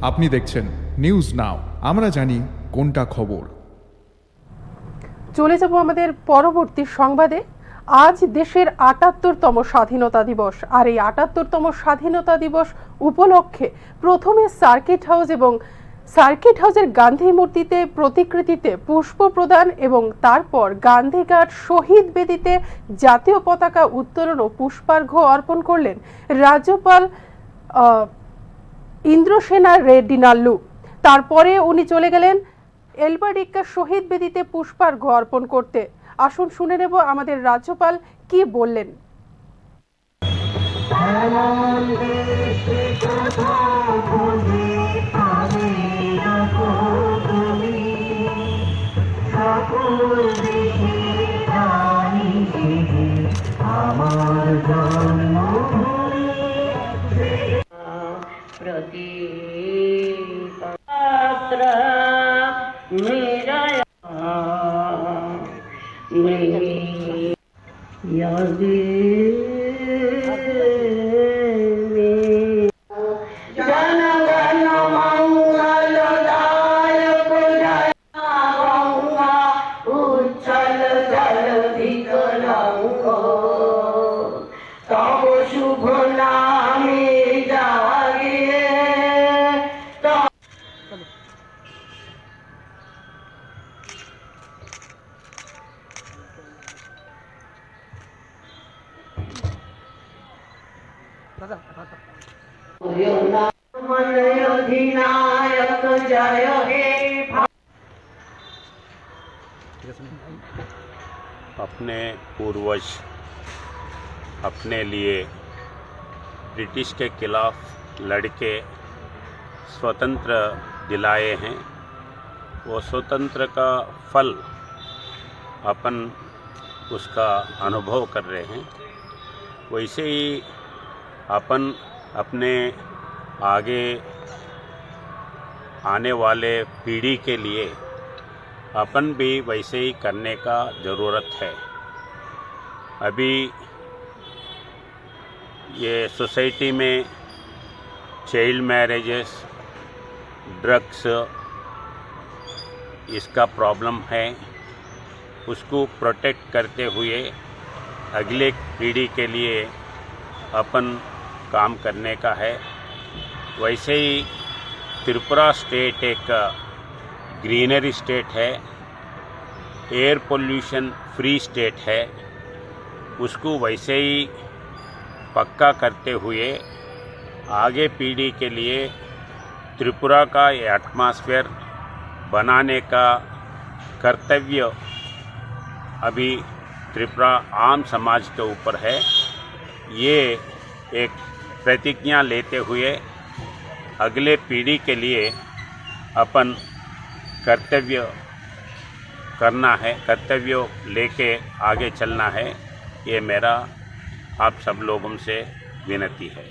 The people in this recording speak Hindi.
আপনি দেখছেন নিউজ নাও, আমরা জানি কোনটা খবর। চলে যাব আমাদের পরবর্তী সংবাদে। আজ দেশের ৭৮তম স্বাধীনতা দিবস, আর এই ৭৮তম স্বাধীনতা দিবস উপলক্ষে প্রথমে সার্কিট হাউস এবং সার্কিট হাউসের গান্ধী মূর্তিতে প্রতিকৃতিতে পুষ্প প্রদান এবং তারপর গান্ধীঘাট শহীদ বেদিতে জাতীয় পতাকা উত্তোলন ও পুষ্পার্ঘ্য অর্পণ করলেন রাজ্যপাল ইন্দ্রসেনা রেড্ডি নাল্লু। তারপরে উনি চলে গেলেন এলবাডিক্কা শহীদ বেদিতে পুষ্পার্ঘ্য অর্পণ করতে। আসুন শুনে নেব আমাদের রাজ্যপাল কি বললেন। अपने पूर्वज अपने लिए ब्रिटिश के खिलाफ लड़के स्वतंत्र दिलाए हैं। वो स्वतंत्र का फल अपन उसका अनुभव कर रहे हैं। वैसे ही अपन अपने आगे आने वाले पीढ़ी के लिए अपन भी वैसे ही करने का ज़रूरत है। अभी ये सोसाइटी में चाइल्ड मैरिजेस, ड्रग्स, इसका प्रॉब्लम है। उसको प्रोटेक्ट करते हुए अगले पीढ़ी के लिए अपन काम करने का है। वैसे ही त्रिपुरा स्टेट एक ग्रीनरी स्टेट है, एयर पोल्यूशन फ्री स्टेट है। उसको वैसे ही पक्का करते हुए आगे पीढ़ी के लिए त्रिपुरा का ये एटमॉस्फेयर बनाने का कर्तव्य अभी त्रिपुरा आम समाज के ऊपर है। ये एक प्रतिज्ञा लेते हुए अगले पीढ़ी के लिए अपन कर्तव्य करना है, कर्तव्य लेके आगे चलना है। ये मेरा आप सब लोगों से विनती है।